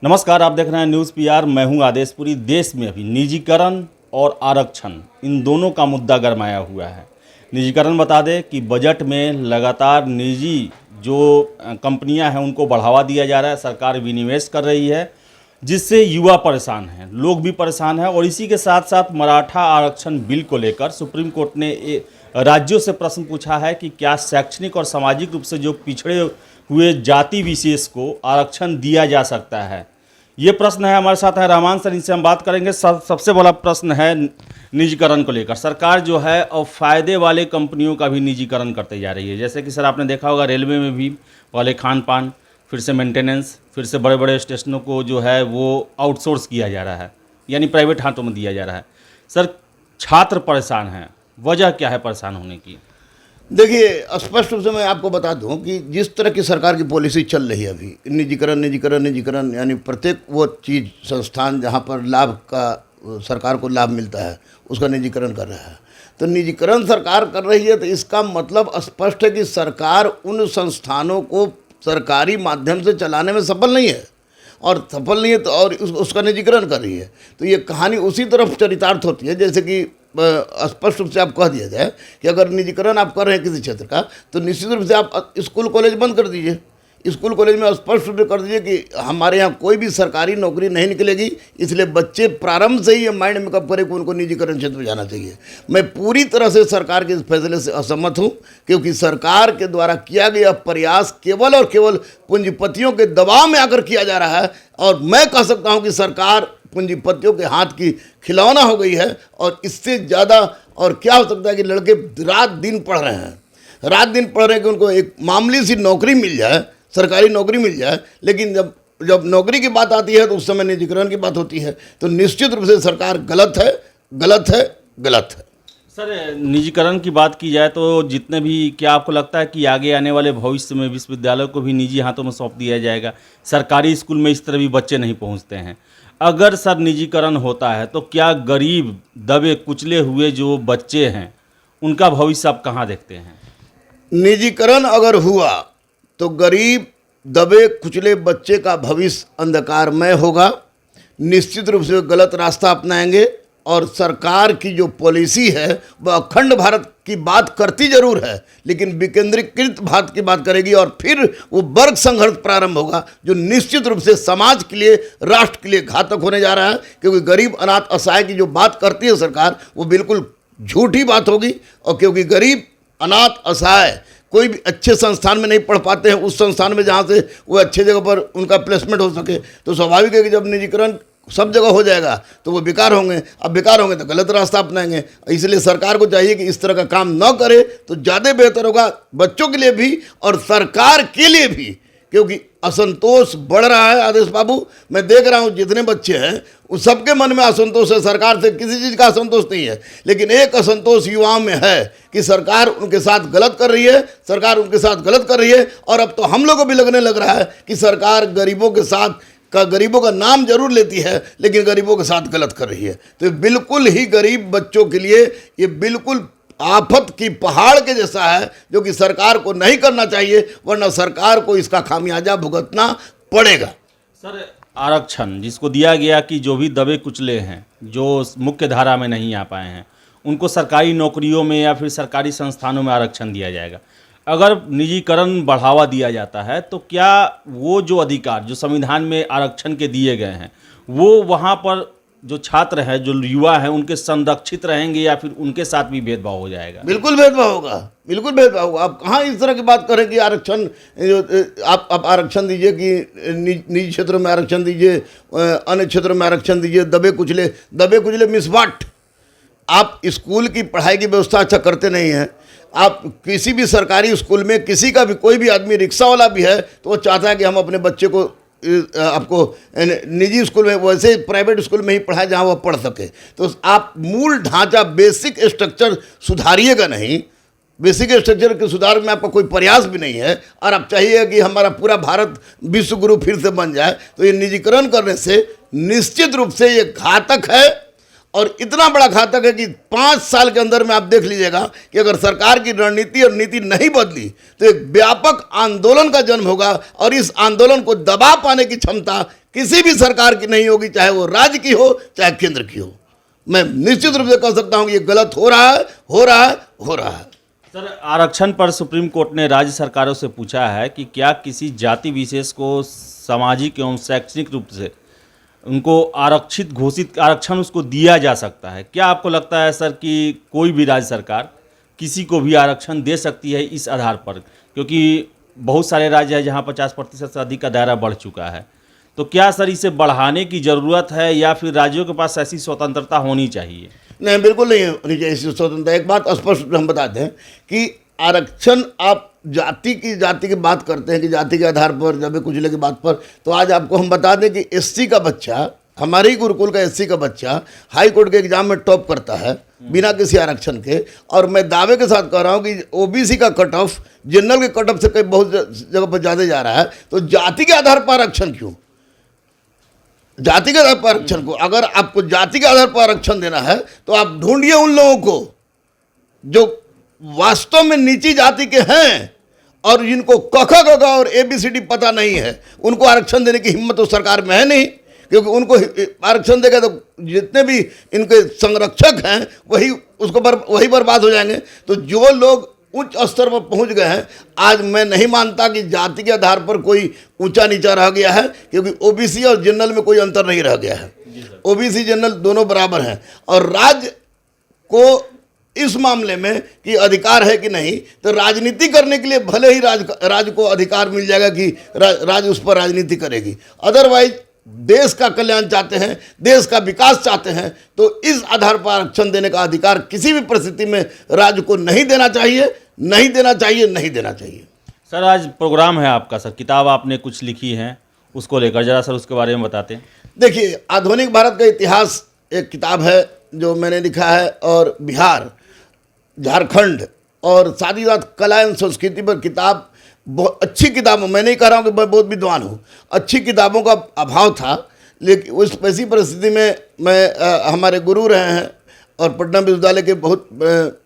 नमस्कार, आप देख रहे हैं न्यूज़ पीआर। मैं हूं आदेश। पूरी देश में अभी निजीकरण और आरक्षण इन दोनों का मुद्दा गरमाया हुआ है। निजीकरण बता दें कि बजट में लगातार निजी जो कंपनियां हैं उनको बढ़ावा दिया जा रहा है, सरकार विनिवेश कर रही है, जिससे युवा परेशान हैं, लोग भी परेशान हैं। और इसी के साथ साथ मराठा आरक्षण बिल को लेकर सुप्रीम कोर्ट ने राज्यों से प्रश्न पूछा है कि क्या शैक्षणिक और सामाजिक रूप से जो पिछड़े हुए जाति विशेष को आरक्षण दिया जा सकता है। ये प्रश्न है। हमारे साथ है रहमान सर, इनसे हम बात करेंगे। सबसे बड़ा प्रश्न है निजीकरण को लेकर। सरकार जो है और फ़ायदे वाले कंपनियों का भी निजीकरण करते जा रही है। जैसे कि सर आपने देखा होगा रेलवे में भी पहले खान पान, फिर से मेंटेनेंस, फिर से बड़े बड़े स्टेशनों को जो है वो आउटसोर्स किया जा रहा है, यानी प्राइवेट हाथों में दिया जा रहा है। सर छात्र परेशान हैं, वजह क्या है परेशान होने की? देखिए, स्पष्ट रूप से मैं आपको बता दूं कि जिस तरह की सरकार की पॉलिसी चल रही है अभी, निजीकरण निजीकरण निजीकरण, यानी प्रत्येक वो चीज़ संस्थान जहां पर लाभ का सरकार को लाभ मिलता है उसका निजीकरण कर रहा है। तो निजीकरण सरकार कर रही है तो इसका मतलब स्पष्ट है कि सरकार उन संस्थानों को सरकारी माध्यम से चलाने में सफल नहीं है, और सफल नहीं है तो और उसका निजीकरण कर रही है। तो ये कहानी उसी तरफ चरितार्थ होती है जैसे कि स्पष्ट रूप से आप कह दिया जाए कि अगर निजीकरण आप कर रहे हैं किसी क्षेत्र का, तो निश्चित रूप से आप स्कूल कॉलेज बंद कर दीजिए। स्कूल कॉलेज में स्पष्ट रूप से कर दीजिए कि हमारे यहाँ कोई भी सरकारी नौकरी नहीं निकलेगी, इसलिए बच्चे प्रारंभ से ही ये माइंड मेकअप करें कि उनको निजीकरण क्षेत्र में जाना चाहिए। मैं पूरी तरह से सरकार के इस फैसले से असहमत हूँ, क्योंकि सरकार के द्वारा किया गया प्रयास केवल और केवल पूंजीपतियों के दबाव में आकर किया जा रहा है। और मैं कह सकता हूँ कि सरकार पूंजीपतियों के हाथ की खिलौना हो गई है। और इससे ज़्यादा और क्या हो सकता है कि लड़के रात दिन पढ़ रहे हैं, रात दिन पढ़ रहे हैं कि उनको एक मामूली सी नौकरी मिल जाए, सरकारी नौकरी मिल जाए, लेकिन जब नौकरी की बात आती है तो उस समय निजीकरण की बात होती है। तो निश्चित रूप से सरकार गलत है, गलत है, गलत है। सर निजीकरण की बात की जाए तो जितने भी, क्या आपको लगता है कि आगे आने वाले भविष्य में विश्वविद्यालय को भी निजी हाथों में सौंप दिया जाएगा? सरकारी स्कूल में इस तरह भी बच्चे नहीं पहुंचते हैं। अगर सर निजीकरण होता है तो क्या गरीब दबे कुचले हुए जो बच्चे हैं उनका भविष्य आप कहाँ देखते हैं? निजीकरण अगर हुआ तो गरीब दबे कुचले बच्चे का भविष्य अंधकारमय होगा। निश्चित रूप से गलत रास्ता अपनाएंगे। और सरकार की जो पॉलिसी है वह अखंड भारत की बात करती जरूर है, लेकिन विकेंद्रीकृत भारत की बात करेगी। और फिर वो वर्ग संघर्ष प्रारंभ होगा जो निश्चित रूप से समाज के लिए, राष्ट्र के लिए घातक होने जा रहा है। क्योंकि गरीब अनाथ असहाय की जो बात करती है सरकार, वो बिल्कुल झूठी बात होगी। और क्योंकि गरीब अनाथ असहाय कोई भी अच्छे संस्थान में नहीं पढ़ पाते हैं, उस संस्थान में जहाँ से वो अच्छे जगह पर उनका प्लेसमेंट हो सके, तो स्वाभाविक है कि जब निजीकरण सब जगह हो जाएगा तो वो बेकार होंगे। अब बेकार होंगे तो गलत रास्ता अपनाएंगे। इसलिए सरकार को चाहिए कि इस तरह का काम न करे तो ज़्यादा बेहतर होगा, बच्चों के लिए भी और सरकार के लिए भी। क्योंकि असंतोष बढ़ रहा है आदेश बाबू, मैं देख रहा हूँ जितने बच्चे हैं उन सबके मन में असंतोष है। सरकार से किसी चीज़ का असंतोष नहीं है, लेकिन एक असंतोष युवाओं में है कि सरकार उनके साथ गलत कर रही है, सरकार उनके साथ गलत कर रही है। और अब तो हम लोगों को भी लगने लग रहा है कि सरकार गरीबों के साथ गरीबों का नाम जरूर लेती है, लेकिन गरीबों के साथ गलत कर रही है। तो बिल्कुल ही गरीब बच्चों के लिए ये बिल्कुल आफत की पहाड़ के जैसा है, जो कि सरकार को नहीं करना चाहिए, वरना सरकार को इसका खामियाजा भुगतना पड़ेगा। सर आरक्षण जिसको दिया गया कि जो भी दबे कुचले हैं, जो मुख्य धारा में नहीं आ पाए हैं, उनको सरकारी नौकरियों में या फिर सरकारी संस्थानों में आरक्षण दिया जाएगा। अगर निजीकरण बढ़ावा दिया जाता है तो क्या वो जो अधिकार जो संविधान में आरक्षण के दिए गए हैं वो वहाँ पर जो छात्र हैं, जो युवा हैं, उनके संरक्षित रहेंगे या फिर उनके साथ भी भेदभाव हो जाएगा? बिल्कुल भेदभाव होगा, बिल्कुल भेदभाव होगा। आप कहाँ इस तरह की बात करें कि आरक्षण, आप आरक्षण दीजिए कि निजी क्षेत्रों में आरक्षण दीजिए, अन्य क्षेत्रों में आरक्षण दीजिए। दबे कुचले मिस वाट? आप स्कूल की पढ़ाई की व्यवस्था अच्छा करते नहीं हैं। आप किसी भी सरकारी स्कूल में किसी का भी, कोई भी आदमी रिक्शा वाला भी है तो वो चाहता है कि हम अपने बच्चे को आपको निजी स्कूल में, वैसे प्राइवेट स्कूल में ही पढ़ाएं जहाँ वह पढ़ सके। तो आप मूल ढांचा, बेसिक स्ट्रक्चर सुधारिएगा नहीं। बेसिक स्ट्रक्चर के सुधार में आपका कोई प्रयास भी नहीं है, और आप चाहिए कि हमारा पूरा भारत विश्व गुरु फिर से बन जाए। तो ये निजीकरण करने से निश्चित रूप से ये घातक है। और इतना बड़ा घातक है कि 5 साल के अंदर में आप देख लीजिएगा कि अगर सरकार की रणनीति और नीति नहीं बदली तो एक व्यापक आंदोलन का जन्म होगा, और इस आंदोलन को दबा पाने की क्षमता किसी भी सरकार की नहीं होगी, चाहे वो राज्य की हो चाहे केंद्र की हो। मैं निश्चित रूप से कह सकता हूं कि ये गलत हो रहा है, हो रहा है, हो रहा है। सर, आरक्षण पर सुप्रीम कोर्ट ने राज्य सरकारों से पूछा है कि क्या किसी जाति विशेष को सामाजिक एवं शैक्षणिक रूप से उनको आरक्षित घोषित आरक्षण उसको दिया जा सकता है। क्या आपको लगता है सर कि कोई भी राज्य सरकार किसी को भी आरक्षण दे सकती है इस आधार पर, क्योंकि बहुत सारे राज्य हैं जहां 50% से अधिक का दायरा बढ़ चुका है, तो क्या सर इसे बढ़ाने की ज़रूरत है या फिर राज्यों के पास ऐसी स्वतंत्रता होनी चाहिए? नहीं, बिल्कुल नहीं होनी चाहिए ऐसी स्वतंत्रता। एक बात स्पष्ट हम बताते हैं कि आरक्षण आप जाति की बात करते हैं कि जाति के आधार पर जब कुचले की बात पर, तो आज आपको हम बता दें कि एससी का बच्चा, हमारे ही गुरुकुल का एससी का बच्चा हाई कोर्ट के एग्जाम में टॉप करता है बिना किसी आरक्षण के। और मैं दावे के साथ कह रहा हूं कि ओबीसी का कट ऑफ जनरल के कट ऑफ से कई बहुत जगह पर ज़्यादा जा रहा है। तो जाति के आधार पर आरक्षण क्यों? जाति के आधार पर आरक्षण को, अगर आपको जाति के आधार पर आरक्षण देना है तो आप ढूंढिए उन लोगों को जो वास्तव में नीची जाति के हैं और जिनको क ख ग घ और ABCD पता नहीं है, उनको आरक्षण देने की हिम्मत तो सरकार में है नहीं, क्योंकि उनको आरक्षण देगा तो जितने भी इनके संरक्षक हैं वही बर्बाद हो जाएंगे। तो जो लोग उच्च स्तर पर पहुंच गए हैं, आज मैं नहीं मानता कि जाति के आधार पर कोई ऊंचा नीचा रह गया है, क्योंकि ओबीसी और जनरल में कोई अंतर नहीं रह गया है। ओबीसी जनरल दोनों बराबर हैं। और राज्य को इस मामले में कि अधिकार है कि नहीं, तो राजनीति करने के लिए भले ही राज्य को अधिकार मिल जाएगा कि राज्य उस पर राजनीति करेगी। अदरवाइज देश का कल्याण चाहते हैं, देश का विकास चाहते हैं, तो इस आधार पर आरक्षण देने का अधिकार किसी भी परिस्थिति में राज्य को नहीं देना चाहिए, नहीं देना चाहिए, नहीं देना चाहिए। सर, आज प्रोग्राम है आपका, सर किताब आपने कुछ लिखी है, उसको लेकर जरा सर उसके बारे में बताते हैं। देखिए, आधुनिक भारत का इतिहास एक किताब है जो मैंने लिखा है, और बिहार, झारखंड और साथ ही साथ कला एवं संस्कृति पर किताब, बहुत अच्छी किताब। मैं नहीं कह रहा हूँ कि मैं बहुत विद्वान हूँ, अच्छी किताबों का अभाव था, लेकिन उस ऐसी परिस्थिति में मैं हमारे गुरु रहे हैं और पटना विश्वविद्यालय के बहुत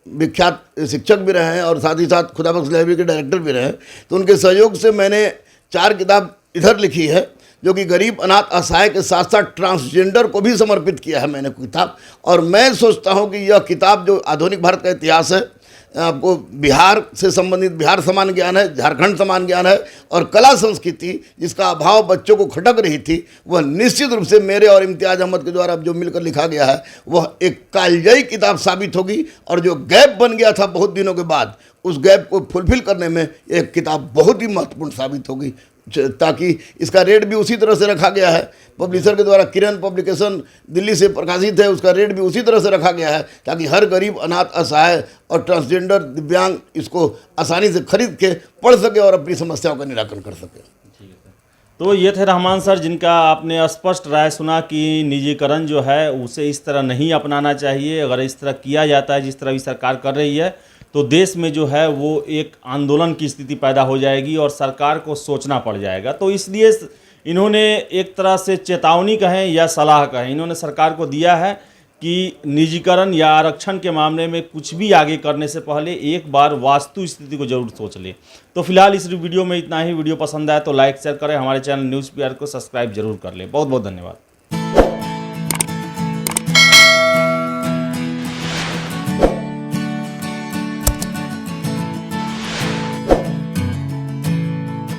विख्यात शिक्षक भी रहे हैं और साथ ही साथ खुदाबख्श लाइब्रेरी के डायरेक्टर भी रहे हैं। तो उनके सहयोग से मैंने 4 किताब इधर लिखी है, जो कि गरीब, अनाथ, असहाय के साथ साथ ट्रांसजेंडर को भी समर्पित किया है मैंने किताब। और मैं सोचता हूँ कि यह किताब जो आधुनिक भारत का इतिहास है, आपको बिहार से संबंधित बिहार समान ज्ञान है, झारखंड समान ज्ञान है, और कला संस्कृति जिसका अभाव बच्चों को खटक रही थी, वह निश्चित रूप से मेरे और इम्तियाज़ अहमद के द्वारा जो मिलकर लिखा गया है, वह एक कालजयी किताब साबित होगी। और जो गैप बन गया था बहुत दिनों के बाद, उस गैप को फुलफिल करने में एक किताब बहुत ही महत्वपूर्ण साबित होगी। ताकि इसका रेट भी उसी तरह से रखा गया है, पब्लिशर के द्वारा किरण पब्लिकेशन दिल्ली से प्रकाशित है, उसका रेट भी उसी तरह से रखा गया है ताकि हर गरीब, अनाथ, असहाय और ट्रांसजेंडर, दिव्यांग इसको आसानी से खरीद के पढ़ सके और अपनी समस्याओं का निराकरण कर सके। तो ये थे रहमान सर, जिनका आपने स्पष्ट राय सुना कि निजीकरण जो है उसे इस तरह नहीं अपनाना चाहिए। अगर इस तरह किया जाता है जिस तरह भी सरकार कर रही है, तो देश में जो है वो एक आंदोलन की स्थिति पैदा हो जाएगी और सरकार को सोचना पड़ जाएगा। तो इसलिए इन्होंने एक तरह से चेतावनी कहें या सलाह कहें, इन्होंने सरकार को दिया है कि निजीकरण या आरक्षण के मामले में कुछ भी आगे करने से पहले एक बार वास्तु स्थिति को जरूर सोच ले। तो फिलहाल इस वीडियो में इतना ही। वीडियो पसंद आए तो लाइक शेयर करें, हमारे चैनल न्यूज़ PR को सब्सक्राइब जरूर कर लें। बहुत बहुत धन्यवाद।